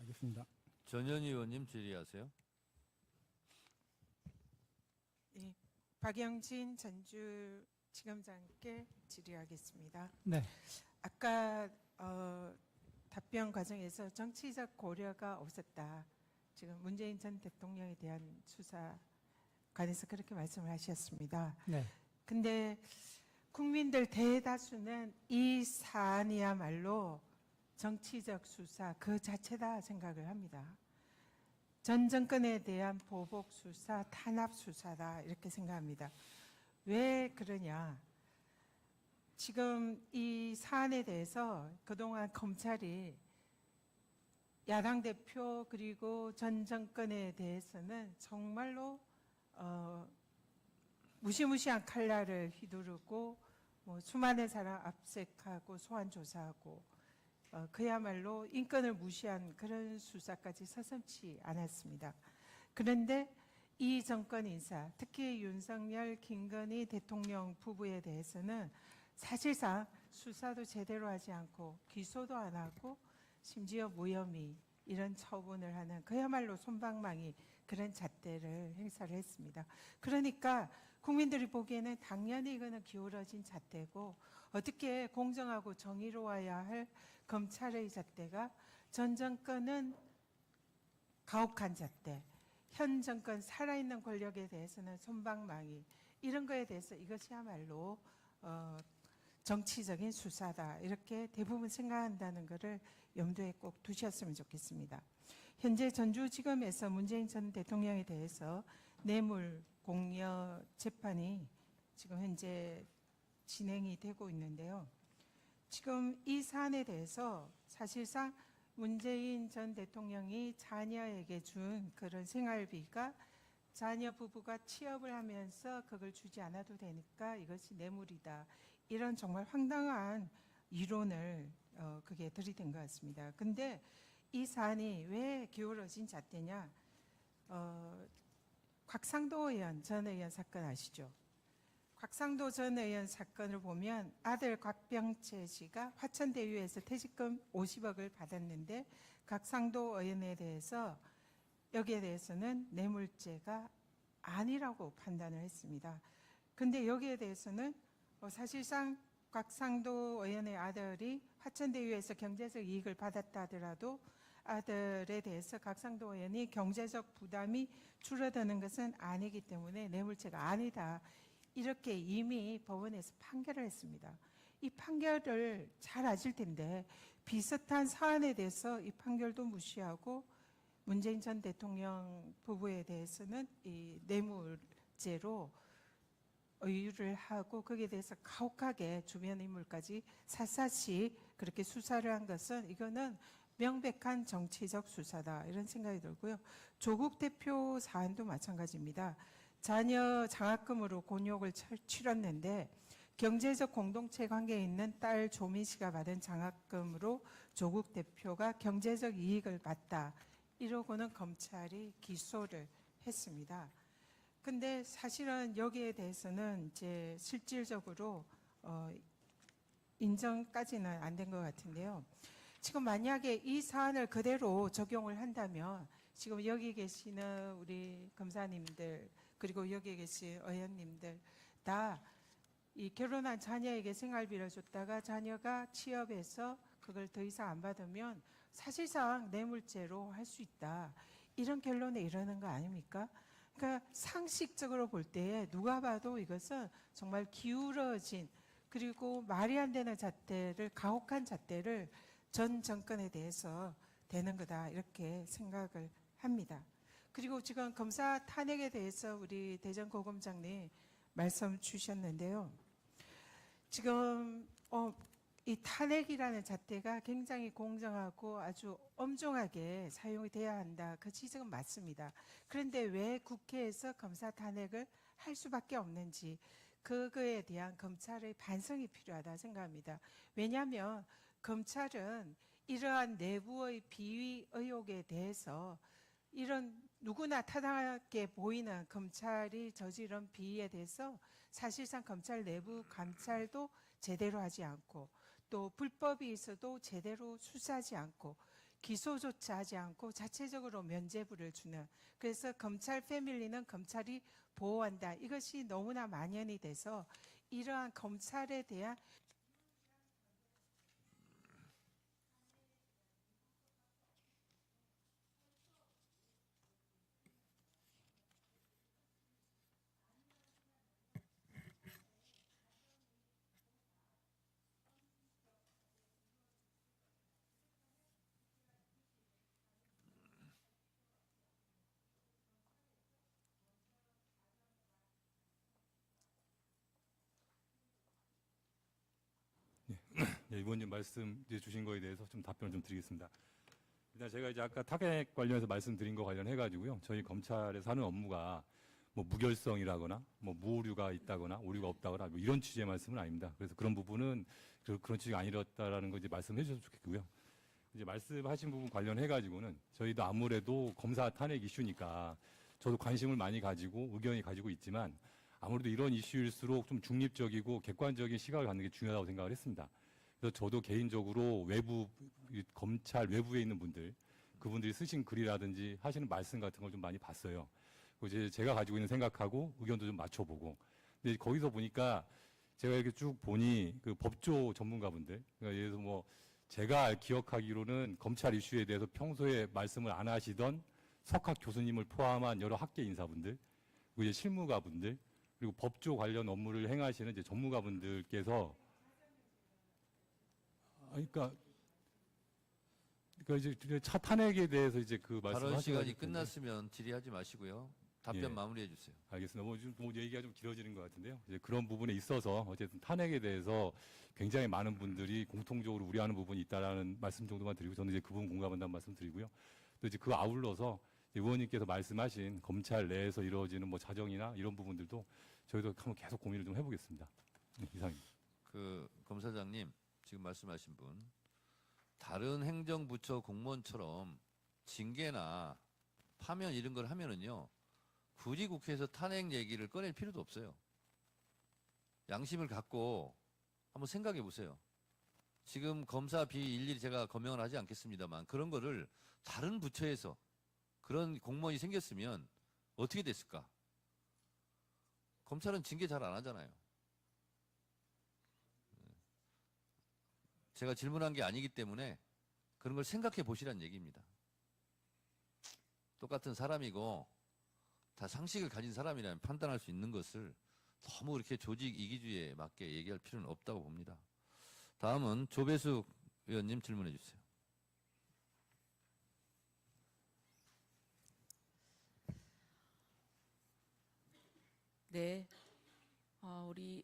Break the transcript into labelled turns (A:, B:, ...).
A: 알겠습니다.
B: 전현희 의원님 질의하세요.
C: 예, 박영진 전주지검장께 질의하겠습니다.
A: 네.
C: 아까 답변 과정에서 정치적 고려가 없었다. 지금 문재인 전 대통령에 대한 수사 관해서 그렇게 말씀을 하셨습니다.
A: 네.
C: 근데 국민들 대다수는 이 사안이야말로 정치적 수사 그 자체다 생각을 합니다. 전 정권에 대한 보복 수사, 탄압 수사다 이렇게 생각합니다. 왜 그러냐? 지금 이 사안에 대해서 그동안 검찰이 야당 대표 그리고 전 정권에 대해서는 정말로 무시무시한 칼날을 휘두르고 뭐 수많은 사람 압색하고 소환 조사하고 그야말로 인권을 무시한 그런 수사까지 서슴지 않았습니다. 그런데 이 정권 인사, 특히 윤석열, 김건희 대통령 부부에 대해서는 사실상 수사도 제대로 하지 않고 기소도 안 하고 심지어 무혐의 이런 처분을 하는 그야말로 솜방망이 그런 잣대를 행사를 했습니다. 그러니까 국민들이 보기에는 당연히 이거는 기울어진 잣대고 어떻게 공정하고 정의로워야 할 검찰의 잣대가 전 정권은 가혹한 잣대, 현 정권 살아있는 권력에 대해서는 솜방망이 이런 거에 대해서 이것이야말로 정치적인 수사다 이렇게 대부분 생각한다는 것을 염두에 꼭 두셨으면 좋겠습니다. 현재 전주지검에서 문재인 전 대통령에 대해서 뇌물 공여 재판이 지금 현재 진행이 되고 있는데요. 지금 이 사안에 대해서 사실상 문재인 전 대통령이 자녀에게 준 그런 생활비가 자녀 부부가 취업을 하면서 그걸 주지 않아도 되니까 이것이 뇌물이다. 이런 정말 황당한 이론을 그게 들이댄 것 같습니다. 근데 이 사안이 왜 기울어진 잣대냐? 곽상도 의원, 전 의원 사건 아시죠? 곽상도 전 의원 사건을 보면 아들 곽병채 씨가 화천대유에서 퇴직금 50억을 받았는데 곽상도 의원에 대해서 여기에 대해서는 뇌물죄가 아니라고 판단을 했습니다. 근데 여기에 대해서는 사실상 곽상도 의원의 아들이 화천대유에서 경제적 이익을 받았다 하더라도 아들에 대해서 곽상도 의원이 경제적 부담이 줄어드는 것은 아니기 때문에 뇌물죄가 아니다. 이렇게 이미 법원에서 판결을 했습니다. 이 판결을 잘 아실 텐데 비슷한 사안에 대해서 이 판결도 무시하고 문재인 전 대통령 부부에 대해서는 이 뇌물죄로 의유를 하고 거기에 대해서 가혹하게 주변 인물까지 샅샅이 그렇게 수사를 한 것은 이거는 명백한 정치적 수사다 이런 생각이 들고요. 조국 대표 사안도 마찬가지입니다. 자녀 장학금으로 곤욕을 치렀는데 경제적 공동체 관계에 있는 딸 조민 씨가 받은 장학금으로 조국 대표가 경제적 이익을 봤다. 이러고는 검찰이 기소를 했습니다. 근데 사실은 여기에 대해서는 이제 실질적으로 인정까지는 안 된 것 같은데요. 지금 만약에 이 사안을 그대로 적용을 한다면 지금 여기 계시는 우리 검사님들 그리고 여기 계신 의원님들 다 이 결혼한 자녀에게 생활비를 줬다가 자녀가 취업해서 그걸 더 이상 안 받으면 사실상 뇌물죄로 할 수 있다. 이런 결론에 이르는 거 아닙니까? 그러니까 상식적으로 볼 때 누가 봐도 이것은 정말 기울어진 그리고 말이 안 되는 잣대를 가혹한 잣대를 전 정권에 대해서 대는 거다 이렇게 생각을 합니다. 그리고 지금 검사 탄핵에 대해서 우리 대전고검장님 말씀 주셨는데요. 지금 이 탄핵이라는 잣대가 굉장히 공정하고 아주 엄중하게 사용이 돼야 한다. 그 지적은 맞습니다. 그런데 왜 국회에서 검사 탄핵을 할 수밖에 없는지 그거에 대한 검찰의 반성이 필요하다 생각합니다. 왜냐하면 검찰은 이러한 내부의 비위 의혹에 대해서 이런 누구나 타당하게 보이는 검찰이 저지른 비위에 대해서 사실상 검찰 내부 감찰도 제대로 하지 않고 또 불법이 있어도 제대로 수사하지 않고 기소조차 하지 않고 자체적으로 면죄부를 주는, 그래서 검찰 패밀리는 검찰이 보호한다, 이것이 너무나 만연이 돼서 이러한 검찰에 대한
A: 예, 의원님 말씀 주신 거에 대해서 좀 답변을 좀 드리겠습니다. 일단 제가 이제 아까 타겟 관련해서 말씀드린 거 관련해 가지고요. 저희 검찰에서 하는 업무가 뭐 무결성이라거나 뭐 무오류가 있다거나 오류가 없다거나 뭐 이런 취지의 말씀은 아닙니다. 그래서 그런 부분은 그런 취지가 아니었다라는 거 이제 말씀해 주셔도 좋겠고요. 이제 말씀하신 부분 관련해 가지고는 저희도 아무래도 검사 탄핵 이슈니까 저도 관심을 많이 가지고 의견이 가지고 있지만 아무래도 이런 이슈일수록 좀 중립적이고 객관적인 시각을 갖는 게 중요하다고 생각을 했습니다. 그래서 저도 개인적으로 외부 검찰 외부에 있는 분들 그분들이 쓰신 글이라든지 하시는 말씀 같은 걸 좀 많이 봤어요. 그리고 이제 제가 가지고 있는 생각하고 의견도 좀 맞춰보고. 근데 거기서 보니까 제가 이렇게 쭉 보니 그 법조 전문가분들, 그러니까 예를 들어서 뭐 제가 기억하기로는 검찰 이슈에 대해서 평소에 말씀을 안 하시던 석학 교수님을 포함한 여러 학계 인사분들, 그리고 이제 실무가분들, 그리고 법조 관련 업무를 행하시는 이제 전문가분들께서 그러니까 이제 차 탄핵에 대해서 이제 그
B: 발언
A: 말씀하시는
B: 시간이 끝났으면 질의하지 마시고요. 답변
A: 예.
B: 마무리해 주세요.
A: 알겠습니다. 뭐 얘기가 좀 길어지는 것 같은데요. 이제 그런 부분에 있어서 어쨌든 탄핵에 대해서 굉장히 많은 분들이 공통적으로 우려하는 부분이 있다라는 말씀 정도만 드리고 저는 이제 그 부분 공감한다는 말씀 드리고요. 또 이제 그 아울러서 의원님께서 말씀하신 검찰 내에서 이루어지는 뭐 자정이나 이런 부분들도 저희도 한번 계속 고민을 좀 해보겠습니다. 네, 이상입니다.
B: 그 검사장님 지금 말씀하신 분 다른 행정부처 공무원처럼 징계나 파면 이런 걸 하면은요 굳이 국회에서 탄핵 얘기를 꺼낼 필요도 없어요. 양심을 갖고 한번 생각해 보세요. 지금 검사 비 일일이 제가 검명을 하지 않겠습니다만 그런 거를 다른 부처에서 그런 공무원이 생겼으면 어떻게 됐을까? 검찰은 징계 잘 안 하잖아요. 제가 질문한 게 아니기 때문에 그런 걸 생각해 보시라는 얘기입니다. 똑같은 사람이고 다 상식을 가진 사람이라면 판단할 수 있는 것을 너무 이렇게 조직 이기주의에 맞게 얘기할 필요는 없다고 봅니다. 다음은 조배숙 의원님 질문해 주세요.
D: 네, 우리